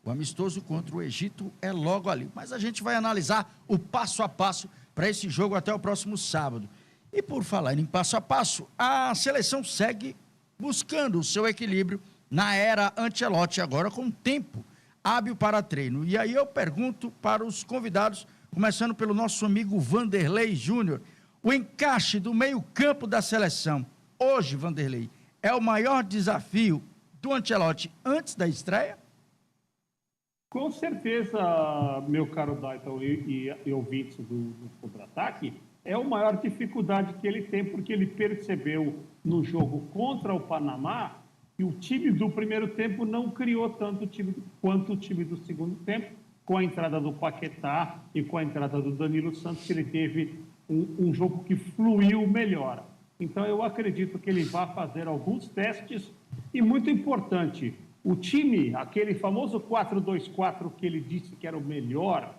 O amistoso contra o Egito é logo ali. Mas a gente vai analisar o passo a passo para esse jogo até o próximo sábado. E por falar em passo a passo, a seleção segue buscando o seu equilíbrio na era Ancelotti, agora com tempo hábil para treino. E aí eu pergunto para os convidados, começando pelo nosso amigo Vanderlei Júnior, o encaixe do meio-campo da seleção hoje, Vanderlei, é o maior desafio do Ancelotti antes da estreia? Com certeza, meu caro Dayton e ouvintes do Contra-Ataque, é a maior dificuldade que ele tem, porque ele percebeu no jogo contra o Panamá que o time do primeiro tempo não criou tanto quanto o time do segundo tempo, com a entrada do Paquetá e com a entrada do Danilo Santos, que ele teve um jogo que fluiu melhor. Então, eu acredito que ele vai fazer alguns testes e, muito importante, o time, aquele famoso 4-2-4 que ele disse que era o melhor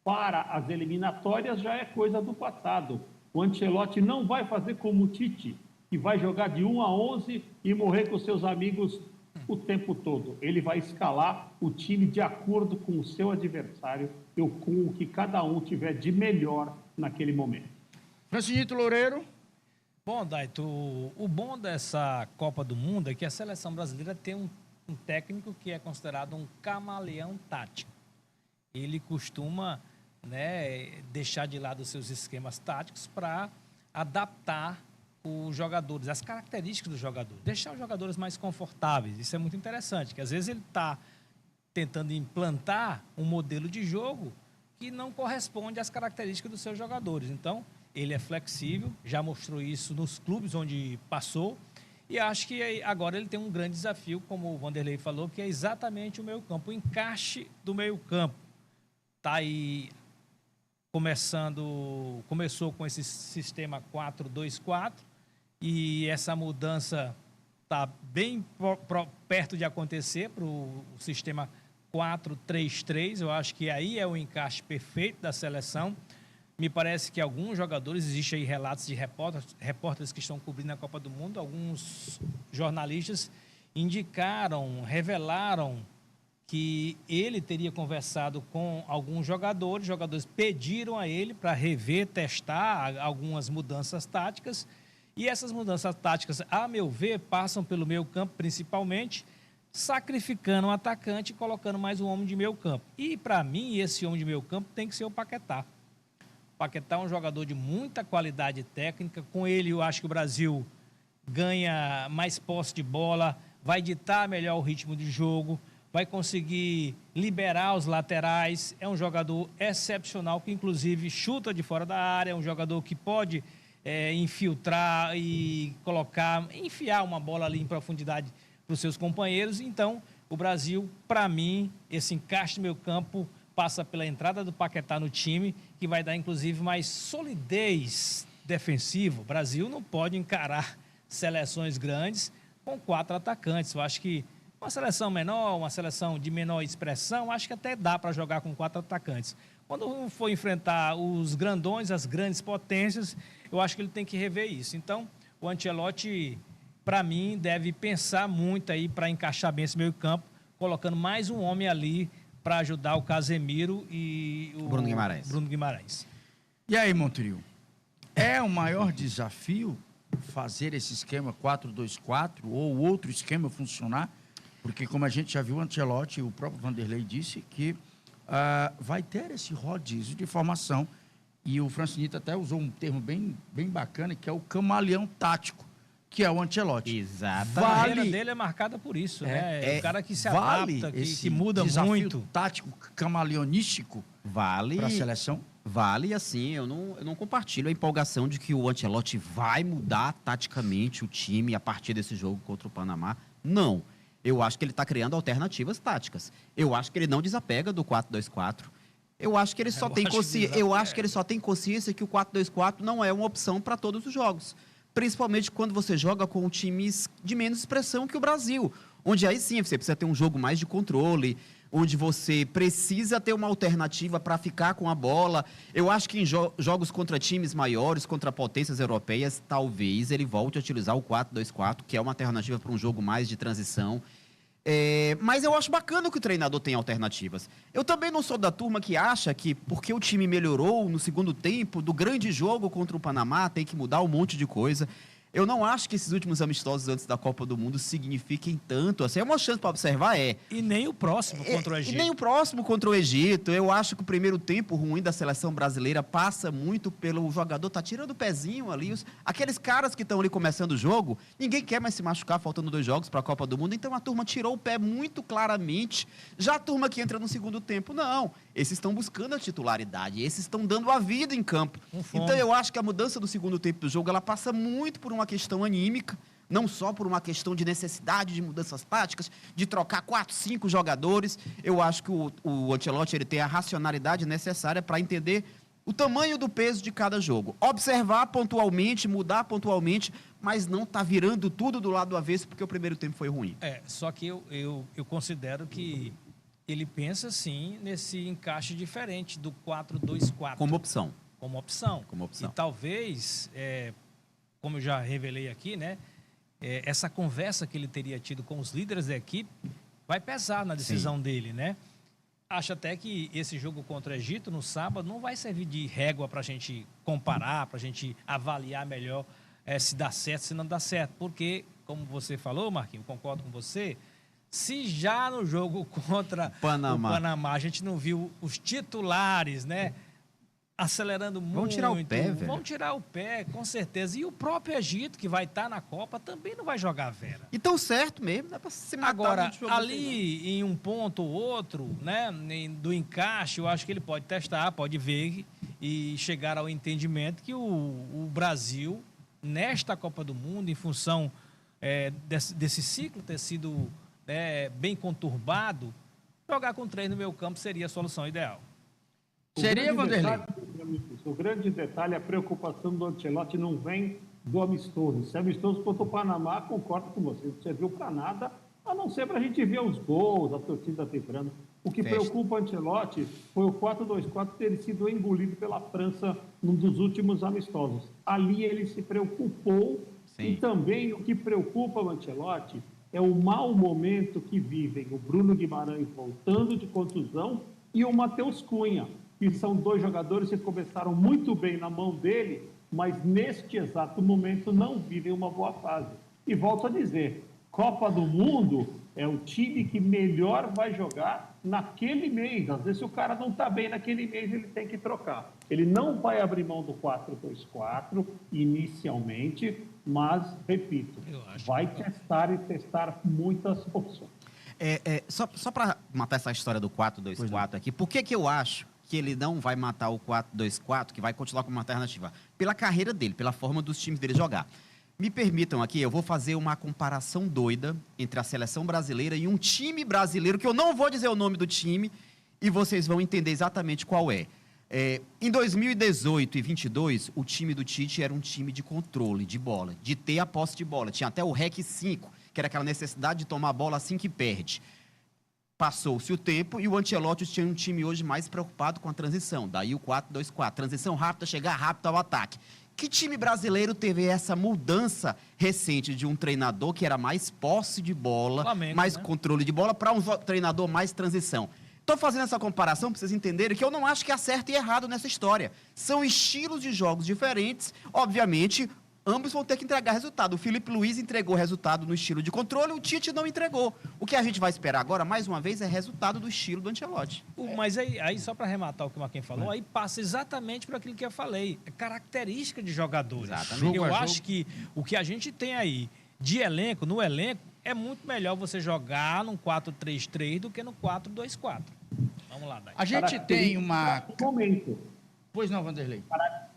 para as eliminatórias, já é coisa do passado. O Ancelotti não vai fazer como o Tite, que vai jogar de 1 a 11 e morrer com seus amigos o tempo todo. Ele vai escalar o time de acordo com o seu adversário e com o que cada um tiver de melhor naquele momento. Francinito Loureiro. Bom, Daito, o bom dessa Copa do Mundo é que a seleção brasileira tem um técnico que é considerado um camaleão tático. Ele costuma, deixar de lado os seus esquemas táticos para adaptar os jogadores, as características do jogador, deixar os jogadores mais confortáveis. Isso é muito interessante, que às vezes ele está tentando implantar um modelo de jogo que não corresponde às características dos seus jogadores. Então, ele é flexível, já mostrou isso nos clubes onde passou, e acho que agora ele tem um grande desafio, como o Vanderlei falou, que é exatamente o meio-campo, o encaixe do meio-campo. Está aí começou com esse sistema 4-2-4, e essa mudança está bem perto de acontecer para o sistema 4-3-3. Eu acho que aí é o encaixe perfeito da seleção. Me parece que alguns jogadores, existem aí relatos de repórteres que estão cobrindo a Copa do Mundo, alguns jornalistas revelaram que ele teria conversado com alguns jogadores pediram a ele para rever, testar algumas mudanças táticas, e essas mudanças táticas, a meu ver, passam pelo meio campo principalmente, sacrificando o atacante e colocando mais um homem de meio campo. E para mim, esse homem de meio campo tem que ser o Paquetá. O Paquetá é um jogador de muita qualidade técnica. Com ele, eu acho que o Brasil ganha mais posse de bola, vai ditar melhor o ritmo de jogo, vai conseguir liberar os laterais. É um jogador excepcional, que inclusive chuta de fora da área, é um jogador que pode infiltrar e enfiar uma bola ali em profundidade para os seus companheiros. Então, o Brasil, para mim, esse encaixe no meio campo passa pela entrada do Paquetá no time, que vai dar, inclusive, mais solidez defensiva. O Brasil não pode encarar seleções grandes com 4 atacantes. Eu acho que uma seleção menor, uma seleção de menor expressão, acho que até dá para jogar com 4 atacantes. Quando for enfrentar os grandões, as grandes potências, eu acho que ele tem que rever isso. Então, o Ancelotti, para mim, deve pensar muito aí para encaixar bem esse meio campo, colocando mais um homem ali para ajudar o Casemiro e o Bruno Guimarães. E aí, Monterio? É o maior desafio fazer esse esquema 4-2-4 ou outro esquema funcionar? Porque, como a gente já viu, o Ancelotti, o próprio Vanderlei disse que vai ter esse rodízio de formação. E o Francinito até usou um termo bem bacana, que é o camaleão tático, que é o Ancelotti. Exato. A carreira dele é marcada por isso, né? É o cara que se adapta, que muda muito. Tático, camaleonístico para a seleção. Vale, assim, eu não compartilho a empolgação de que o Ancelotti vai mudar taticamente o time a partir desse jogo contra o Panamá. Não. Eu acho que ele está criando alternativas táticas. Eu acho que ele não desapega do 4-2-4. Eu acho que ele só tem consciência que o 4-2-4 não é uma opção para todos os jogos. Principalmente quando você joga com times de menos expressão que o Brasil. Onde aí sim você precisa ter um jogo mais de controle, onde você precisa ter uma alternativa para ficar com a bola. Eu acho que em jogos contra times maiores, contra potências europeias, talvez ele volte a utilizar o 4-2-4, que é uma alternativa para um jogo mais de transição. Mas eu acho bacana que o treinador tenha alternativas. Eu também não sou da turma que acha que porque o time melhorou no segundo tempo do grande jogo contra o Panamá tem que mudar um monte de coisa. Eu não acho que esses últimos amistosos antes da Copa do Mundo signifiquem tanto. Assim, é uma chance para observar, E nem o próximo contra o Egito. E nem o próximo contra o Egito. Eu acho que o primeiro tempo ruim da seleção brasileira passa muito pelo jogador tá tirando o pezinho ali. Aqueles caras que estão ali começando o jogo, ninguém quer mais se machucar faltando 2 jogos para a Copa do Mundo. Então a turma tirou o pé muito claramente. Já a turma que entra no segundo tempo, não. Esses estão buscando a titularidade. Esses estão dando a vida em campo. Então eu acho que a mudança do segundo tempo do jogo, ela passa muito por uma questão anímica, não só por uma questão de necessidade de mudanças táticas, de trocar 4, 5 jogadores. Eu acho que o Ancelotti ele tem a racionalidade necessária para entender o tamanho do peso de cada jogo. Observar pontualmente, mudar pontualmente, mas não tá virando tudo do lado do avesso porque o primeiro tempo foi ruim. Só que eu considero que ele pensa, sim, nesse encaixe diferente do 4-2-4. Como opção. Como opção. E talvez, como eu já revelei aqui, né, essa conversa que ele teria tido com os líderes da equipe vai pesar na decisão dele, né? Acho até que esse jogo contra o Egito, no sábado, não vai servir de régua para a gente comparar, para a gente avaliar melhor se dá certo, se não dá certo. Porque, como você falou, Marquinhos, concordo com você, se já no jogo contra o Panamá a gente não viu os titulares, né? Acelerando muito. Vão tirar o pé, velho. Vão tirar o pé, com certeza. E o próprio Egito, que vai estar na Copa, também não vai jogar a Vera. E tão certo mesmo, dá pra se matar. Agora, ali em um ponto ou outro, né, do encaixe, eu acho que ele pode testar, pode ver e chegar ao entendimento que o Brasil, nesta Copa do Mundo, em função desse ciclo ter sido bem conturbado, jogar com 3 no meio campo seria a solução ideal. Seria, Vanderlei? O grande detalhe, a preocupação do Ancelotti não vem do amistoso. Se é amistoso contra o Panamá, concordo com você. Não serviu para nada, a não ser para a gente ver os gols, a torcida vibrando. O que preocupa o Ancelotti foi o 4-2-4 ter sido engolido pela França num dos últimos amistosos. Ali ele se preocupou. Sim. E também o que preocupa o Ancelotti é o mau momento que vivem o Bruno Guimarães voltando de contusão e o Matheus Cunha, que são 2 jogadores que começaram muito bem na mão dele, mas neste exato momento não vivem uma boa fase. E volto a dizer, Copa do Mundo é o time que melhor vai jogar naquele mês. Às vezes, se o cara não está bem naquele mês, ele tem que trocar. Ele não vai abrir mão do 4-2-4 inicialmente, mas, repito, vai testar muitas opções. Só para matar essa história do 4-2-4 aqui, por que eu acho que ele não vai matar o 4-2-4, que vai continuar como uma alternativa? Pela carreira dele, pela forma dos times dele jogar. Me permitam aqui, eu vou fazer uma comparação doida entre a seleção brasileira e um time brasileiro, que eu não vou dizer o nome do time, e vocês vão entender exatamente qual é. Em 2018 e 2022, o time do Tite era um time de controle de bola, de ter a posse de bola. Tinha até o REC 5, que era aquela necessidade de tomar a bola assim que perde. Passou-se o tempo e o Ancelotti tinha um time hoje mais preocupado com a transição. Daí o 4-2-4, transição rápida, chegar rápido ao ataque. Que time brasileiro teve essa mudança recente de um treinador que era mais posse de bola, Flamengo, mais né? controle de bola, para um treinador mais transição? Estou fazendo essa comparação para vocês entenderem que eu não acho que há certo e errado nessa história. São estilos de jogos diferentes, obviamente. Ambos vão ter que entregar resultado. O Felipe Luiz entregou resultado no estilo de controle, o Tite não entregou. O que a gente vai esperar agora, mais uma vez, é resultado do estilo do Ancelotti. Mas aí só para arrematar o que o Marquinhos falou, aí passa exatamente por aquilo que eu falei. É característica de jogadores. Exatamente. Eu acho que o que a gente tem aí de elenco, no elenco, é muito melhor você jogar num 4-3-3 do que no 4-2-4. Vamos lá, Dai. A gente tem uma... Momento. Pois não, Vanderlei?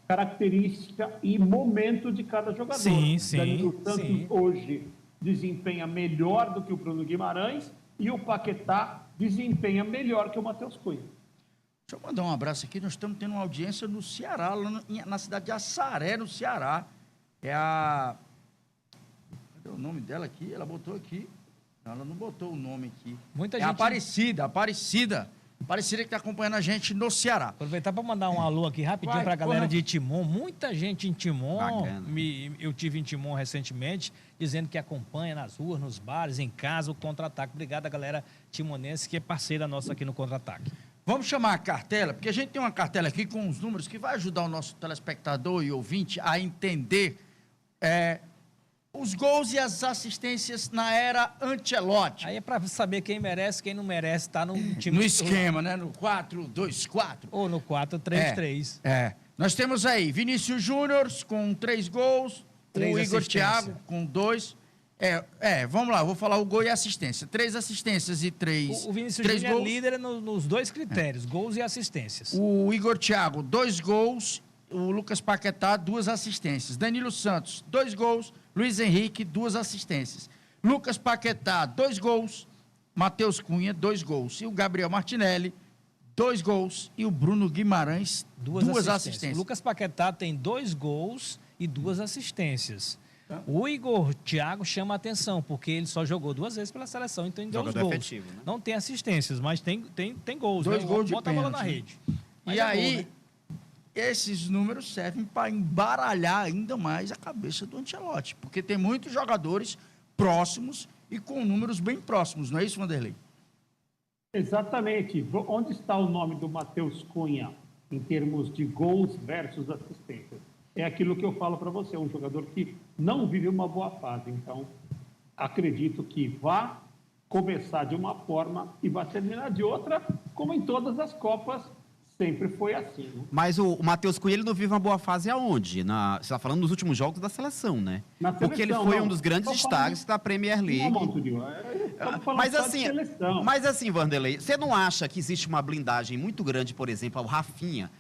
Característica e momento de cada jogador. Sim, Danilo sim, Santos sim. hoje desempenha melhor do que o Bruno Guimarães e o Paquetá desempenha melhor que o Matheus Cunha. Deixa eu mandar um abraço aqui. Nós estamos tendo uma audiência no Ceará, lá na cidade de Assaré, no Ceará. É a... Cadê o nome dela aqui? Ela botou aqui. Não, ela não botou o nome aqui. Muita é gente... Aparecida. pareceria que está acompanhando a gente no Ceará. Aproveitar para mandar um alô aqui rapidinho Vai, para a galera porra. de Timon. Muita gente em Timon. Bacana. Eu tive em Timon recentemente, dizendo que acompanha nas ruas, nos bares, em casa, o Contra-Ataque. Obrigado a galera timonense, que é parceira nossa aqui no Contra-Ataque. Vamos chamar a cartela, porque a gente tem uma cartela aqui com os números que vai ajudar o nosso telespectador e ouvinte a entender os gols e as assistências na era Ancelotti. Aí é para saber quem merece, quem não merece, está no time No titular. esquema, né? No 4-2-4. Ou no 4-3-3. Nós temos aí Vinícius Júnior com 3 gols, Três o Igor assistência. Thiago com 2. Vamos lá, eu vou falar o gol e assistência. 3 assistências e 3 O Vinícius três Júnior é gols. líder nos dois critérios, gols e assistências. O Igor Thiago, 2 gols. O Lucas Paquetá, 2 assistências. Danilo Santos, 2 gols. Luiz Henrique, 2 assistências. Lucas Paquetá, 2 gols. Matheus Cunha, 2 gols. E o Gabriel Martinelli, 2 gols. E o Bruno Guimarães, 2 assistências. O Lucas Paquetá tem 2 gols e 2 assistências. O Igor Thiago chama a atenção, porque ele só jogou 2 vezes pela seleção, então ele deu os Jogador gols. efetivo, né? Não tem assistências, mas tem gols. 2 né? gols de Bota a bola na pênalti, rede. né? Mas E é aí, gol, né? esses números servem para embaralhar ainda mais a cabeça do Ancelotti, porque tem muitos jogadores próximos e com números bem próximos, não é isso, Vanderlei? Exatamente. Onde está o nome do Matheus Cunha em termos de gols versus assistências? É aquilo que eu falo para você, um jogador que não vive uma boa fase. Então, acredito que vá começar de uma forma e vai terminar de outra, como em todas as Copas sempre foi assim. Né? Mas o Matheus Cunha, ele não vive uma boa fase aonde? Você está falando nos últimos jogos da seleção, né? Na Porque ele seleção, foi não. um dos grandes Estou falando- destaques da Premier League. Não, Monturio, estamos falando Mas só de assim, seleção. Vanderlei, você não acha que existe uma blindagem muito grande, por exemplo, ao Rafinha?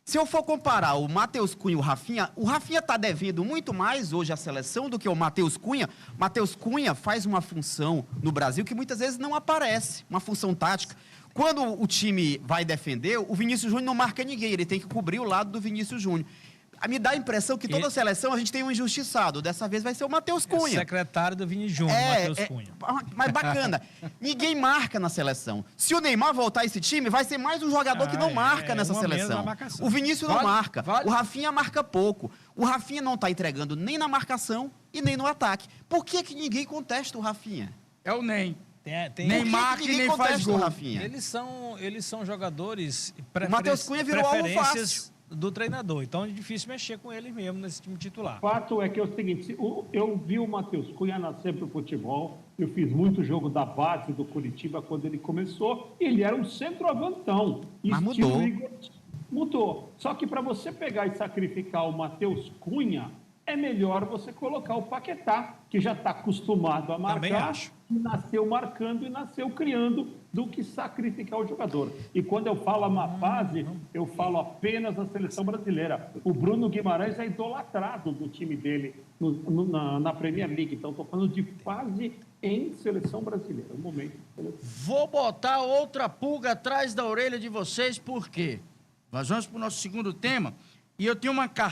Se eu for comparar o Matheus Cunha e o Rafinha está devendo muito mais hoje à seleção do que o Matheus Cunha. Matheus Cunha faz uma função no Brasil que muitas vezes não aparece, uma função tática. Quando o time vai defender, o Vinícius Júnior não marca ninguém, ele tem que cobrir o lado do Vinícius Júnior. Me dá a impressão que toda seleção a gente tem um injustiçado. Dessa vez vai ser o Matheus Cunha. Secretário do Vini Júnior, Matheus Cunha. Mas bacana. Ninguém marca na seleção. Se o Neymar voltar a esse time, vai ser mais um jogador que não marca nessa uma mesma seleção. marcação. O Vinícius não Vale, marca. vale. O Rafinha marca pouco. O Rafinha não está entregando nem na marcação e nem no ataque. Por que ninguém contesta o Rafinha? É o NEM. Tem- Nem Por que marca e ninguém nem faz contesta o gol. Rafinha? Eles são jogadores O Matheus Cunha virou alvo preferências fácil. do treinador. Então é difícil mexer com ele mesmo nesse time titular. O fato é que é o seguinte, eu vi o Matheus Cunha nascer para o futebol, eu fiz muito jogo da base do Curitiba quando ele começou, ele era um centroavantão. Mas estilo mudou. Igor. Mudou. Só que para você pegar e sacrificar o Matheus Cunha, é melhor você colocar o Paquetá, que já está acostumado a Também marcar, acho. nasceu marcando e nasceu criando, do que sacrificar o jogador. E quando eu falo a má fase, eu falo apenas da seleção brasileira. O Bruno Guimarães é idolatrado do time dele na Premier League. Então, estou falando de fase em seleção brasileira. Um momento. Vou botar outra pulga atrás da orelha de vocês, por quê? Nós vamos para o nosso segundo tema, e eu tenho uma carta